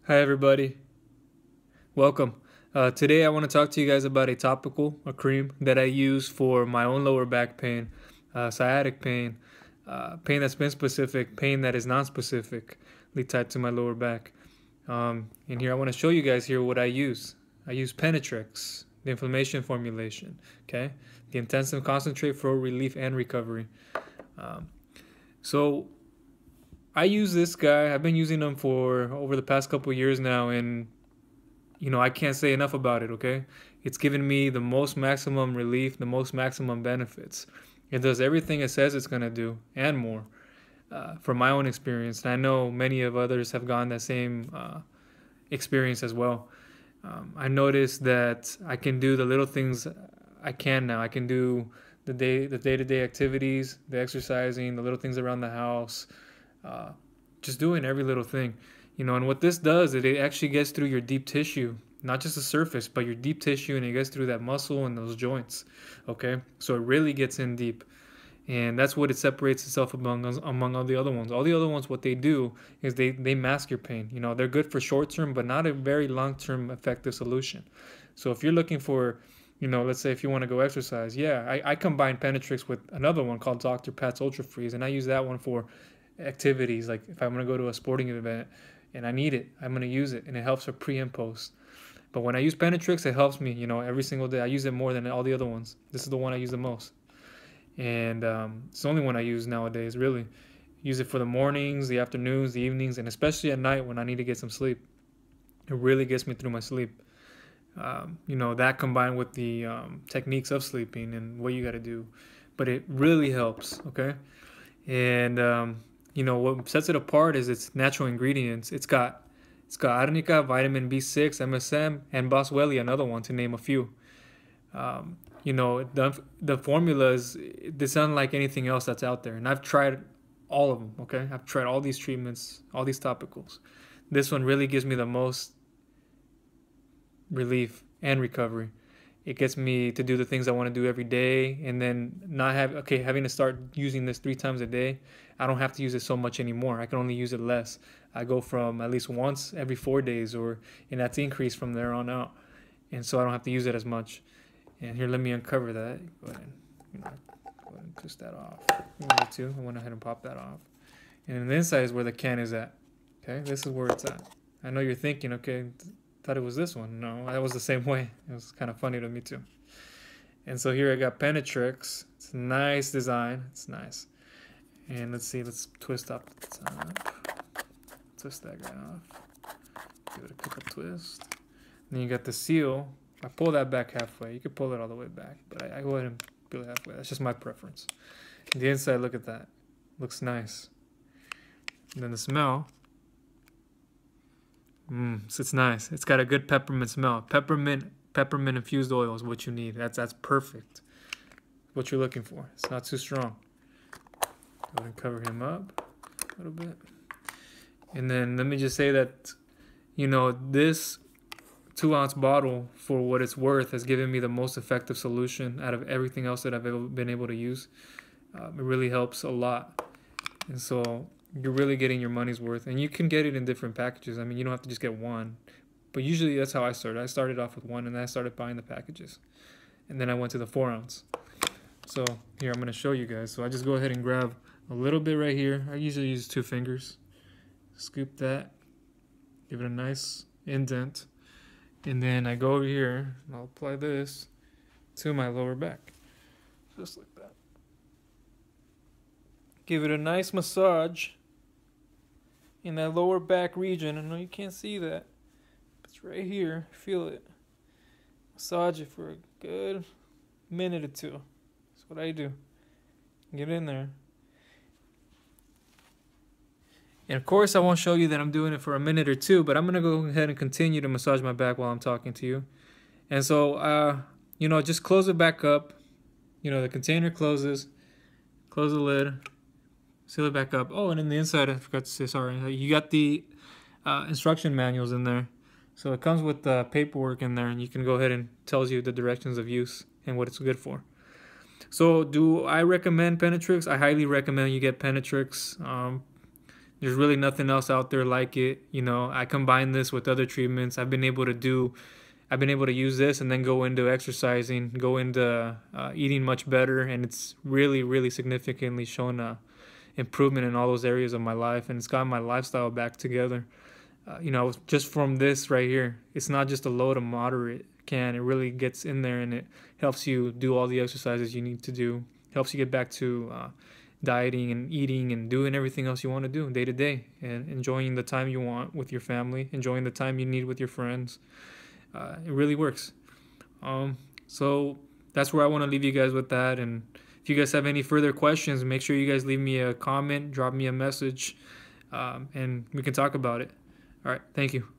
Hi everybody, welcome. Today I want to talk to you guys about a cream that I use for my own lower back pain, sciatic pain, pain that's been specific, pain that is non-specifically tied to my lower back. And here I want to show you guys here what I use. I use Penetrex, the inflammation formulation, okay? The intensive concentrate for relief and recovery. Um, so I use this guy. I've been using them for over the past couple of years now, and I can't say enough about it, okay? It's given me the most maximum relief, the most maximum benefits. It does everything it says it's going to do and more, from my own experience. And I know many of others have gone that same experience as well. I noticed that I can do the little things I can now. I can do the day-to-day activities, the exercising, the little things around the house, uh, just doing every little thing. And what this does is it actually gets through your deep tissue, not just the surface, but your deep tissue, and it gets through that muscle and those joints. Okay, so it really gets in deep, and that's what it separates itself among all the other ones. All the other ones, what they do is they mask your pain. They're good for short term, but not a very long term effective solution. So if you're looking for, let's say if you want to go exercise, yeah, I combine Penetrex with another one called Dr. Pat's Ultra Freeze, and I use that one for activities. Like if I'm going to go to a sporting event and I need it, I'm going to use it, and it helps for pre and post. But when I use Penetrex, it helps me, every single day. I use it more than all the other ones. This is the one I use the most. And it's the only one I use nowadays, really. Use it for the mornings, the afternoons, the evenings, and especially at night when I need to get some sleep. It really gets me through my sleep. That combined with the techniques of sleeping and what you got to do. But it really helps, okay? And what sets it apart is its natural ingredients. It's got arnica, vitamin B6, MSM, and boswellia, another one to name a few. The formulas, it's unlike anything else that's out there, and I've tried all of them. Okay, I've tried all these treatments, all these topicals. This one really gives me the most relief and recovery. It gets me to do the things I want to do every day, and then not having to start using this 3 times a day. I don't have to use it so much anymore. I can only use it less. I go from at least once every 4 days, and that's increased from there on out. And so I don't have to use it as much. And here, let me uncover that. Go ahead and twist that off. I went ahead and pop that off. And the inside is where the can is at. Okay, this is where it's at. I know you're thinking, okay, thought it was this one. No, that was the same way. It was kind of funny to me too. And so here I got Penetrex. It's a nice design. It's nice. And let's twist up the top. Twist that guy off. Give it a quick twist. Then you got the seal. I pull that back halfway. You could pull it all the way back, but I go ahead and pull it halfway. That's just my preference. The inside, look at that. Looks nice. And then the smell. So it's nice. It's got a good peppermint smell. Peppermint infused oil is what you need. That's perfect. What you're looking for. It's not too strong. Go ahead and cover him up a little bit. And then let me just say that, this 2-ounce bottle, for what it's worth, has given me the most effective solution out of everything else that I've ever been able to use. It really helps a lot. And so you're really getting your money's worth, and you can get it in different packages. I mean, you don't have to just get one, but usually that's how I started. I started off with one, and then I started buying the packages, and then I went to the 4-ounce. So here, I'm going to show you guys. So I just go ahead and grab a little bit right here. I usually use 2 fingers. Scoop that, give it a nice indent, and then I go over here and I'll apply this to my lower back, just like that. Give it a nice massage in that lower back region. I know you can't see that, but it's right here. Feel it. Massage it for a good minute or 2. That's what I do. Get in there. And of course, I won't show you that I'm doing it for a minute or 2, but I'm going to go ahead and continue to massage my back while I'm talking to you. And so, just close it back up. The container closes. Close the lid. Seal it back up. Oh, and in the inside, I forgot to say, sorry, you got the instruction manuals in there. So it comes with paperwork in there, and you can go ahead and tells you the directions of use and what it's good for. So do I recommend Penetrex? I highly recommend you get Penetrex. There's really nothing else out there like it. You know, I combine this with other treatments. I've been able to use this and then go into exercising, go into eating much better, and it's really, really significantly shown a improvement in all those areas of my life, and it's gotten my lifestyle back together. You know, just from this right here, it's not just a low to moderate can. It really gets in there, and it helps you do all the exercises you need to do. Helps you get back to dieting and eating and doing everything else you want to do day to day, and enjoying the time you want with your family, enjoying the time you need with your friends. It really works. So that's where I want to leave you guys with that. And if you guys have any further questions, make sure you guys leave me a comment, drop me a message, and we can talk about it. All right. Thank you.